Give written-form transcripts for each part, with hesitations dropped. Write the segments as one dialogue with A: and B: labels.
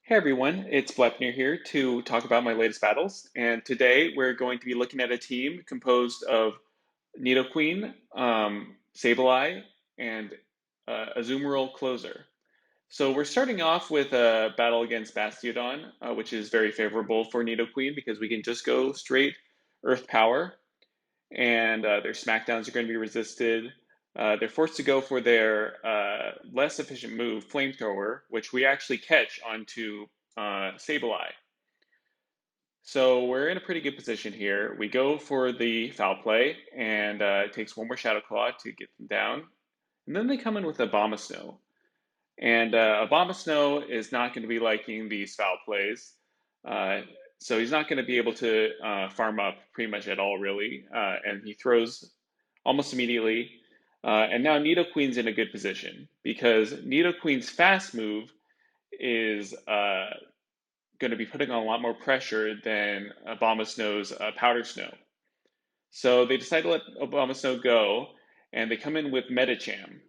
A: Hey everyone, it's Blepnir here to talk about my latest battles. And today we're going to be looking at a team composed of Nidoqueen, Sableye, and Azumarill Closer. So we're starting off with a battle against Bastiodon, which is very favorable for Nidoqueen because we can just go straight Earth Power, and their smackdowns are going to be resisted. They're forced to go for their less efficient move, Flamethrower, which we actually catch onto Sableye. So we're in a pretty good position here. We go for the foul play, and it takes one more Shadow Claw to get them down. And then they come in with Abomasnow. And Abomasnow is not going to be liking these foul plays. Uh, so he's not going to be able to farm up pretty much at all, really. And he throws almost immediately. And now Nidoqueen's in a good position because Nidoqueen's fast move is going to be putting on a lot more pressure than Abomasnow's Powder Snow. So they decide to let Abomasnow go, and they come in with Medicham.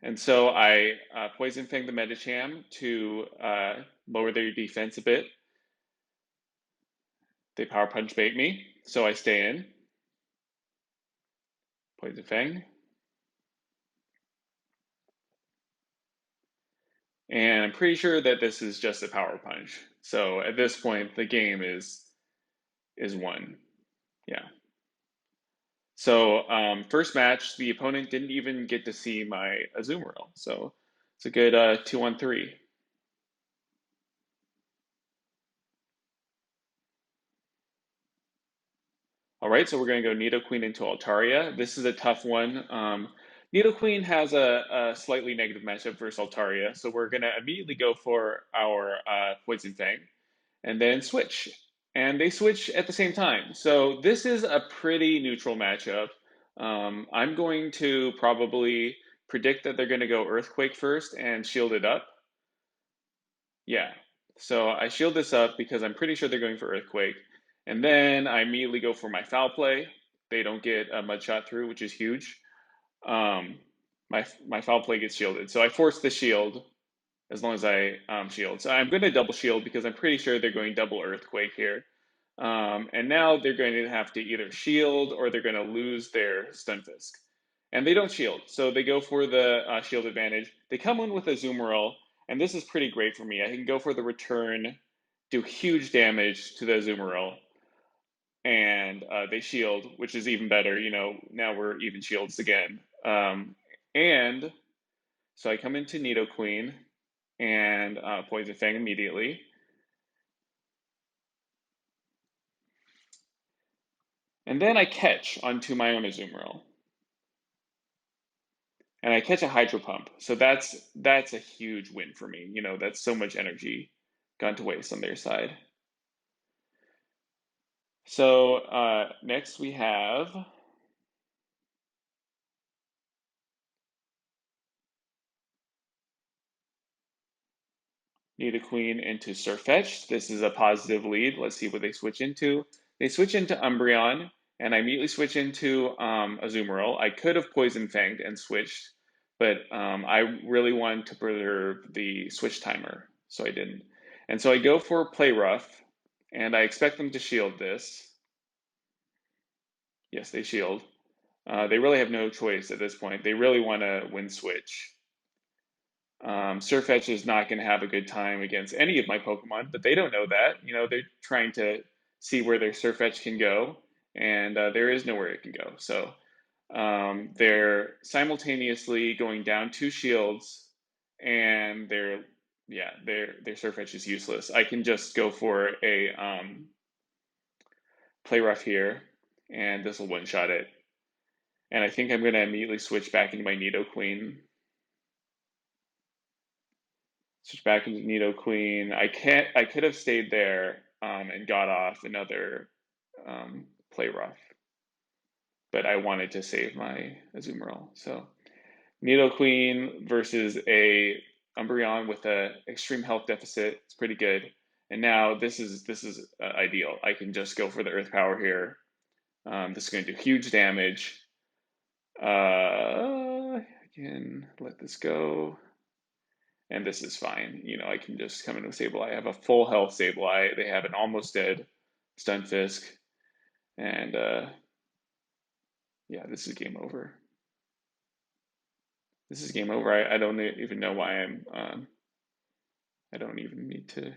A: And so I Poison Fang the Medicham to lower their defense a bit. They Power Punch bait me, so I stay in. Poison Fang. And I'm pretty sure that this is just a Power Punch. So at this point, the game is won. Yeah. So first match, the opponent didn't even get to see my Azumarill. So it's a good 2-on-3. All right, so we're going to go Nidoqueen into Altaria. This is a tough one. Nidoqueen has a slightly negative matchup versus Altaria, so we're going to immediately go for our Poison Fang and then switch. And they switch at the same time. So this is a pretty neutral matchup. I'm going to probably predict that they're going to go Earthquake first and shield it up. Yeah. So I shield this up because I'm pretty sure they're going for Earthquake. And then I immediately go for my foul play. They don't get a mud shot through, which is huge. Um, my foul play gets shielded. So I force the shield as long as I shield. So I'm going to double shield because I'm pretty sure they're going double Earthquake here. And now they're going to have to either shield or they're going to lose their Stunfisk. And they don't shield, so they go for the shield advantage. They come in with a Azumarill, and this is pretty great for me. I can go for the return, do huge damage to the Azumarill, and they shield, which is even better. You know, now we're even shields again. And so I come into Nidoqueen and Poison Fang immediately. And then I catch onto my own Azumarill. And I catch a Hydro Pump. So that's a huge win for me. You know, that's so much energy gone to waste on their side. So next we have Nidoqueen into Sirfetch'd. This is a positive lead. Let's see what they switch into. They switch into Umbreon, and I immediately switch into Azumarill. I could have Poison Fanged and switched, but I really wanted to preserve the switch timer, so I didn't. And so I go for Play Rough, and I expect them to shield this. Yes, they shield. They really have no choice at this point. They really want to win switch. Sirfetch'd is not going to have a good time against any of my Pokemon, but they don't know that. You know, they're trying to see where their Sirfetch'd can go, and there is nowhere it can go. So they're simultaneously going down two shields, and their Sirfetch'd is useless. I can just go for a Play Rough here, and this will one-shot it. And I think I'm going to immediately switch back into my Nidoqueen. Switch back into Nidoqueen. I could have stayed there and got off another Play Rough, but I wanted to save my Azumarill. So Nidoqueen versus a Umbreon with a extreme health deficit. It's pretty good. And now this is ideal. I can just go for the Earth Power here. This is going to do huge damage. I can let this go. and this is fine. You know, I can just come in with Sableye. I have a full health Sableye. They have an almost dead Stunfisk, and yeah, this is game over. This is game over. I don't even know why I don't even need to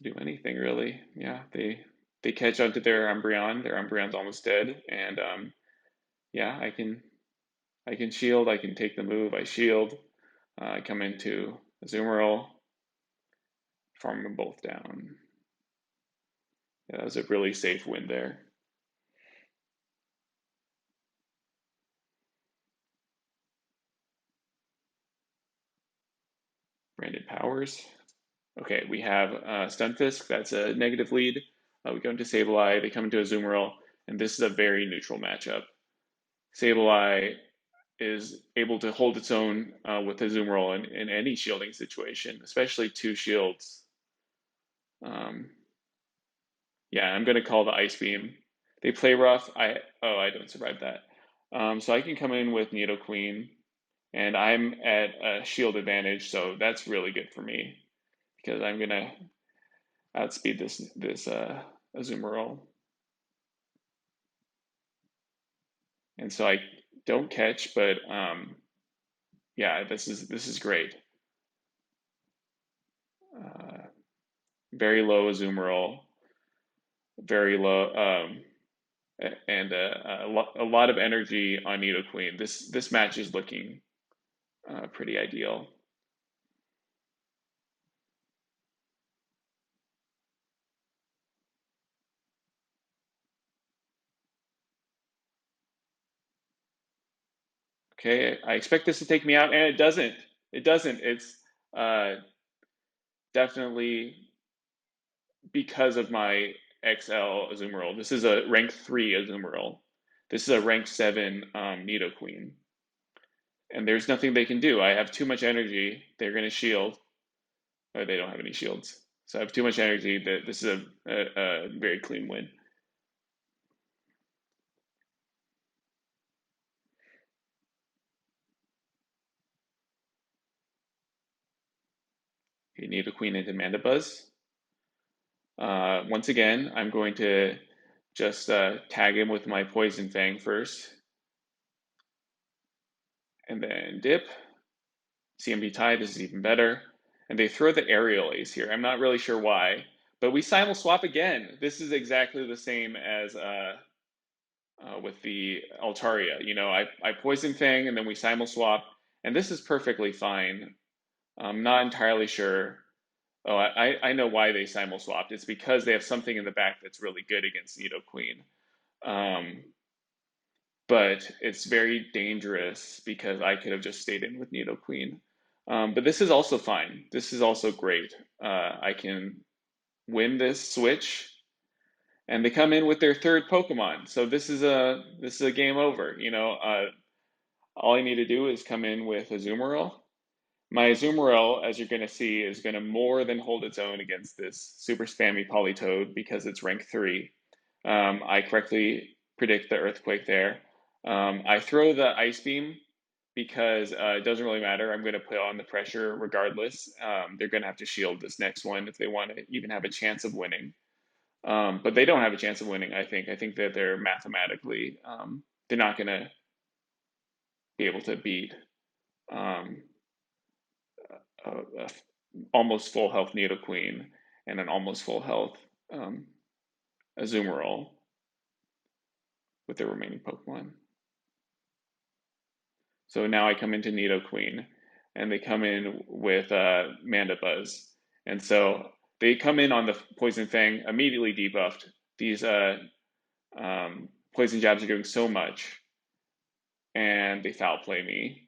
A: do anything really. Yeah, they catch onto their Umbreon. Their Umbreon's almost dead, and yeah, I can shield. I can take the move. I shield. I come into Azumarill, farm them both down. Yeah, that was a really safe win there. Branded powers. Okay, we have Stunfisk. That's a negative lead. We go into Sableye. They come into Azumarill, and this is a very neutral matchup. Sableye is able to hold its own with Azumarill in any shielding situation, especially two shields. Um, yeah, I'm going to call the Ice Beam. They play rough. I don't survive that. So I can come in with Nidoqueen, and I'm at a shield advantage, so that's really good for me because I'm gonna outspeed this Azumarill, and so I don't catch, but yeah, this is great. Uh, very low Azumarill, very low, and a lot of energy on Nidoqueen. This match is looking pretty ideal. Okay, I expect this to take me out, and it doesn't. It doesn't. It's uh, definitely because of my XL Azumarill. This is a rank 3 Azumarill. This is a rank 7 Nidoqueen. And there's nothing they can do. I have too much energy. They're going to shield. Or they don't have any shields. So I have too much energy that this is a very clean win. You need a queen into Mandibuzz. Once again, I'm going to just tag him with my Poison Fang first. And then dip. CMB tie, this is even better. And they throw the aerial ace here. I'm not really sure why, but we simul swap again. This is exactly the same as with the Altaria. You know, I Poison Fang and then we simul swap, and this is perfectly fine. I'm not entirely sure. Oh, I know why they simul swapped. It's because they have something in the back that's really good against Nidoqueen. Um, but it's very dangerous because I could have just stayed in with Nidoqueen. But this is also fine. This is also great. I can win this switch, and they come in with their third Pokemon. So this is a game over. You know, all I need to do is come in with Azumarill. My Azumarill, as you're going to see, is going to more than hold its own against this super spammy Politoed because it's rank 3. I correctly predict the Earthquake there. I throw the Ice Beam because it doesn't really matter. I'm going to put on the pressure regardless. They're going to have to shield this next one if they want to even have a chance of winning. But they don't have a chance of winning, I think. I think that they're mathematically, they're not going to be able to beat um, a almost full health Nidoqueen and an almost full health um, Azumarill with their remaining Pokemon. So now I come into Nidoqueen, and they come in with Mandibuzz, and so they come in on the Poison Fang immediately debuffed. These Poison Jabs are doing so much, and they foul play me.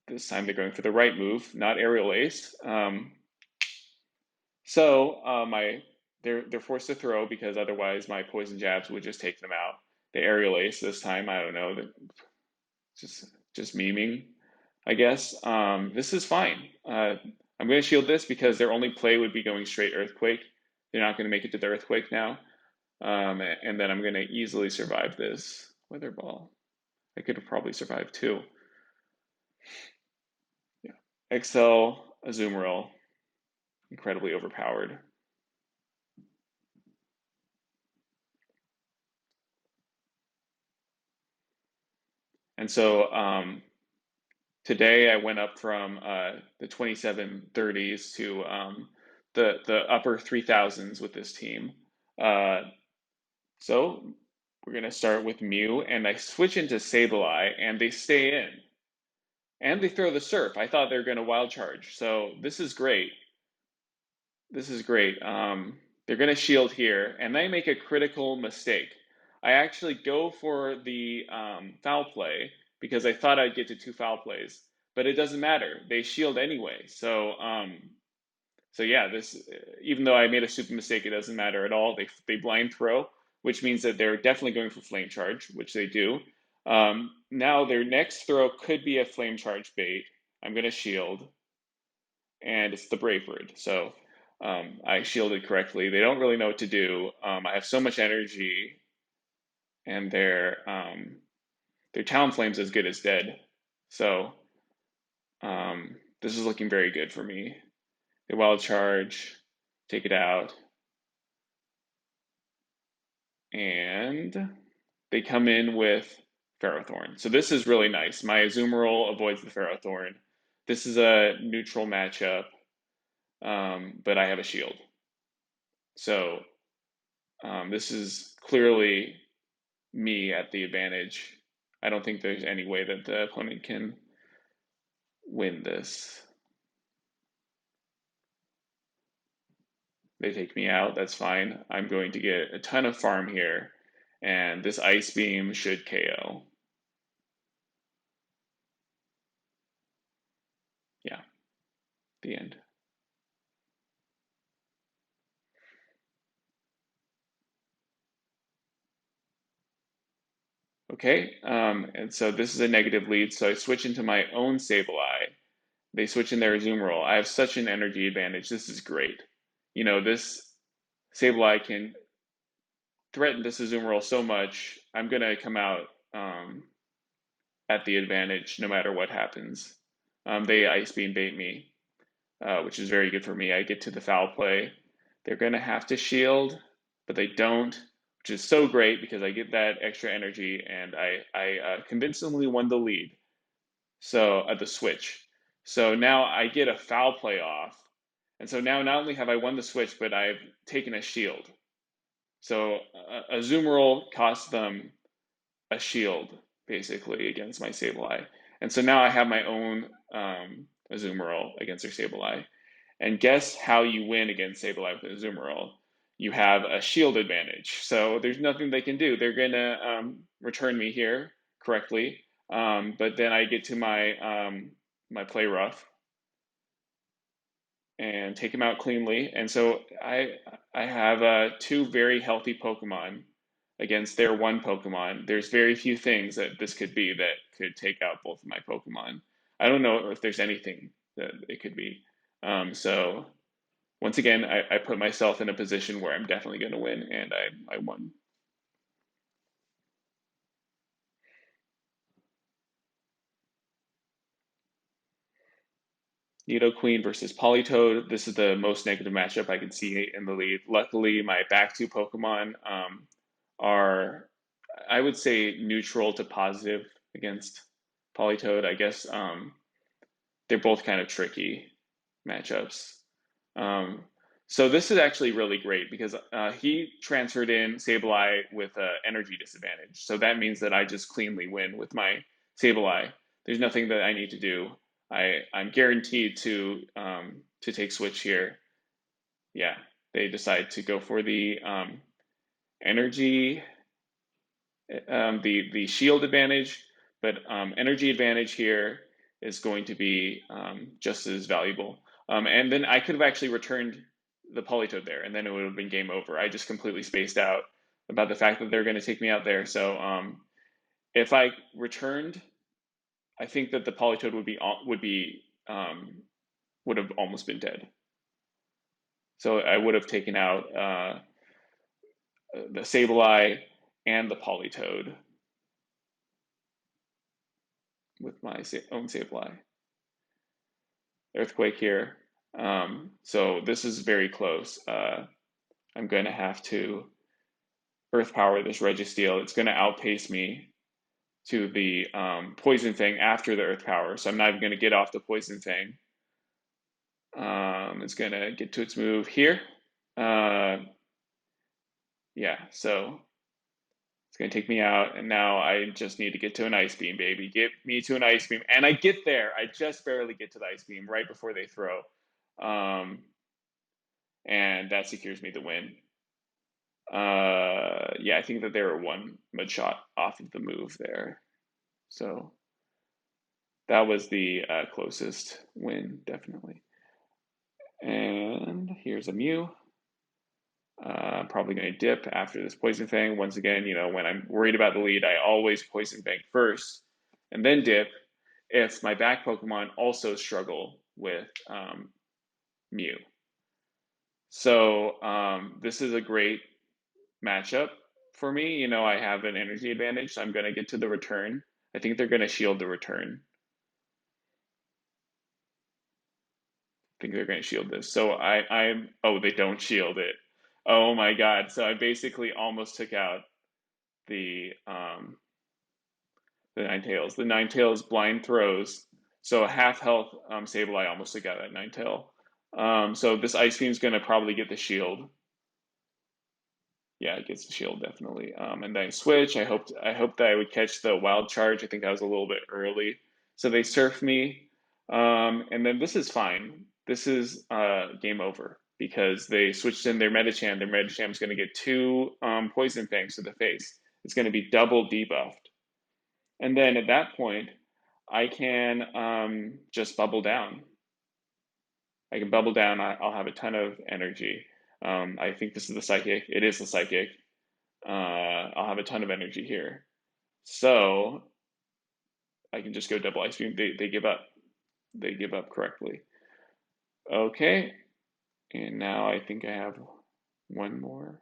A: This time they're going for the right move, not Aerial Ace. So they're forced to throw because otherwise my Poison Jabs would just take them out. The Aerial Ace this time, I don't know, just just memeing, I guess. This is fine. I'm going to shield this because their only play would be going straight Earthquake. They're not going to make it to the Earthquake now. And then I'm going to easily survive this Weather Ball. I could have probably survived too. Excel Azumarill, incredibly overpowered. And so today I went up from the 2730s to the upper 3000s with this team. Uh, so we're gonna start with Mew, and I switch into Sableye, and they stay in, and they throw the Surf. I thought they were gonna Wild Charge, so this is great. This is great. They're gonna Shield here, and they make a critical mistake. I actually go for the foul play because I thought I'd get to two foul plays, but it doesn't matter. They shield anyway. So yeah, this even though I made a stupid mistake, it doesn't matter at all. They blind throw, which means that they're definitely going for flame charge, which they do. Now their next throw could be a flame charge bait. I'm gonna shield, and it's the Brave Bird. So I shielded correctly. They don't really know what to do. I have so much energy, and their Talonflame's as good as dead. So this is looking very good for me. They Wild Charge, take it out, and they come in with Ferrothorn. So this is really nice. My Azumarill avoids the Ferrothorn. This is a neutral matchup, but I have a shield. So this is clearly me at the advantage. I don't think there's any way that the opponent can win this. They take me out, that's fine. I'm going to get a ton of farm here, and this Ice Beam should KO. Yeah, the end. Okay, and so this is a negative lead, so I switch into my own Sableye. They switch in their Azumarill. I have such an energy advantage. This is great. You know, this Sableye can threaten this Azumarill so much. I'm gonna come out at the advantage no matter what happens. They Ice Beam bait me, which is very good for me. I get to the foul play. They're gonna have to shield, but they don't, which is so great because I get that extra energy, and I convincingly won the lead. So at the switch. So now I get a foul play off, and so now not only have I won the switch, but I've taken a shield. So a Azumarill costs them a shield basically against my Sableye. And so now I have my own Azumarill against their Sableye. And guess how you win against Sableye with Azumarill? You have a shield advantage. So there's nothing they can do. They're gonna return me here correctly, but then I get to my play rough and take him out cleanly. And so I have two very healthy Pokemon against their one Pokemon. There's very few things that this could be that could take out both of my Pokemon. I don't know if there's anything that it could be. So once again, I put myself in a position where I'm definitely going to win, and I won. Nidoqueen versus Politoed. This is the most negative matchup I could see in the lead. Luckily, my back two Pokemon are, I would say, neutral to positive against Politoed. I guess they're both kind of tricky matchups. Um, so this is actually really great because he transferred in Sableye with an energy disadvantage. So that means that I just cleanly win with my Sableye. There's nothing that I need to do. I'm guaranteed to take switch here. Yeah, they decide to go for the energy, the shield advantage, but energy advantage here is going to be just as valuable. And then I could have actually returned the Politoed there, and then it would have been game over. I just completely spaced out about the fact that they're going to take me out there. So if I returned, I think that the Politoed would have almost been dead. So I would have taken out the Sableye and the Politoed with my own Sableye. Earthquake here. So this is very close. I'm going to have to Earth Power this Registeel. It's going to outpace me to the Poison Fang after the Earth Power, so I'm not even going to get off the Poison Fang. It's going to get to its move here. Yeah, so it's going to take me out, and now I just need to get to an Ice Beam, baby. Get me to an Ice Beam, and I get there. I just barely get to the Ice Beam right before they throw. And that secures me the win. Yeah, I think that they were one mud shot off of the move there. So that was the closest win, definitely. And here's a Mew. Probably going to dip after this Poison Fang. Once again, when I'm worried about the lead, I always Poison Fang first and then dip if my back Pokemon also struggle with Mew. So this is a great matchup for me. I have an energy advantage, so I'm going to get to the return. I think they're going to shield the return. I think they're going to shield this. So oh, they don't shield it. Oh my God. So I basically almost took out the Ninetales. The Ninetales blind throws. So half health Sableye almost took out that Ninetale. So this Ice Beam is going to probably get the shield. Yeah, it gets the shield definitely. And then switch. I hoped that I would catch the wild charge. I think I was a little bit early. So they surf me. And then this is fine. This is game over because they switched in their Medicham. Their Medicham is going to get 2 Poison Fangs to the face. It's going to be double debuffed. And then at that point, I can just bubble down. I can bubble down. I'll have a ton of energy. I think this is the Psychic. It is the Psychic. I'll have a ton of energy here. So I can just go double Ice Beam. They give up. They give up correctly. Okay. And now I think I have one more.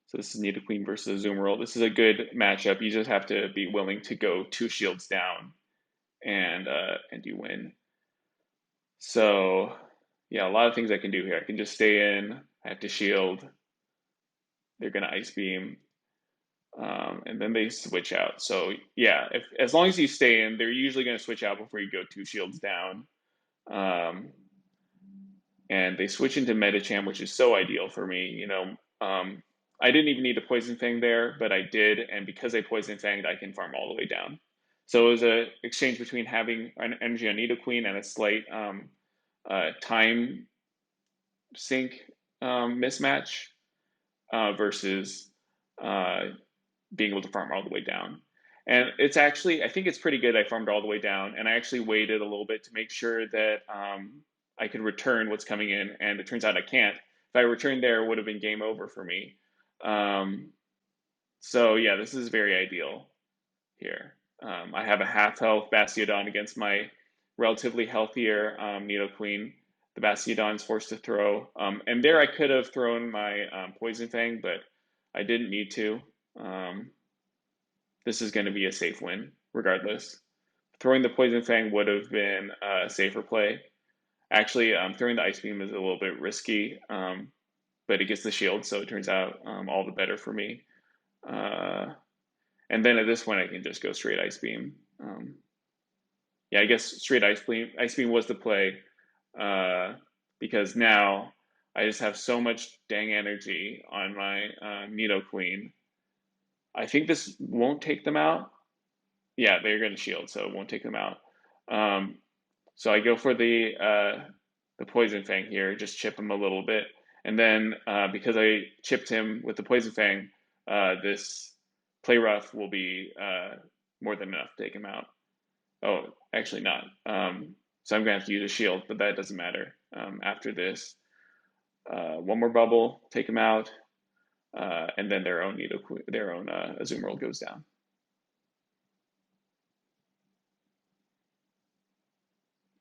A: So this is Nidoqueen versus Azumarill. This is a good matchup. You just have to be willing to go 2 shields down, and you win. So yeah, a lot of things I can do here. I can just stay in. I have to shield. They're gonna Ice Beam, and then they switch out. So yeah, as long as you stay in, they're usually gonna switch out before you go 2 shields down. And they switch into Medicham, which is so ideal for me. I didn't even need a Poison Fang there, but I did, and because I Poison Fanged, I can farm all the way down. So it was an exchange between having an energy on Nidoqueen and a slight time sync mismatch versus being able to farm all the way down. And it's actually, I think it's pretty good I farmed all the way down, and I actually waited a little bit to make sure that I could return what's coming in, and it turns out I can't. If I returned there, it would have been game over for me. So yeah, this is very ideal here. I have a half health Bastiodon against my relatively healthier Nidoqueen. The Bastiodon's forced to throw. And there I could have thrown my Poison Fang, but I didn't need to. This is going to be a safe win, regardless. Throwing the Poison Fang would have been a safer play. Actually, throwing the Ice Beam is a little bit risky, but it gets the shield, so it turns out all the better for me. And then at this point, I can just go straight Ice Beam. Yeah, I guess straight Ice Beam. Ice Beam was the play because now I just have so much dang energy on my Nidoqueen. I think this won't take them out. Yeah, they're going to shield, so it won't take them out. So I go for the Poison Fang here, just chip him a little bit. And then because I chipped him with the Poison Fang, this Play Rough will be more than enough to take him out. Oh, actually not. So I'm going to have to use a shield, but that doesn't matter. After this, one more bubble, take him out, and then their own Azumarill goes down.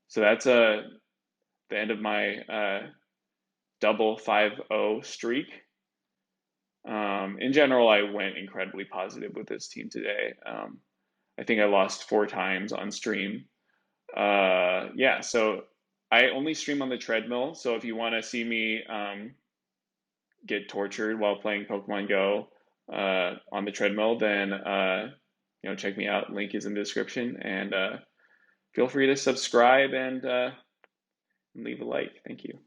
A: So that's the end of my double 5-0 streak. In general, I went incredibly positive with this team today. I think I lost 4 times on stream. Yeah, so I only stream on the treadmill. So if you want to see me get tortured while playing Pokemon Go on the treadmill, then check me out. Link is in the description, and feel free to subscribe and leave a like. Thank you.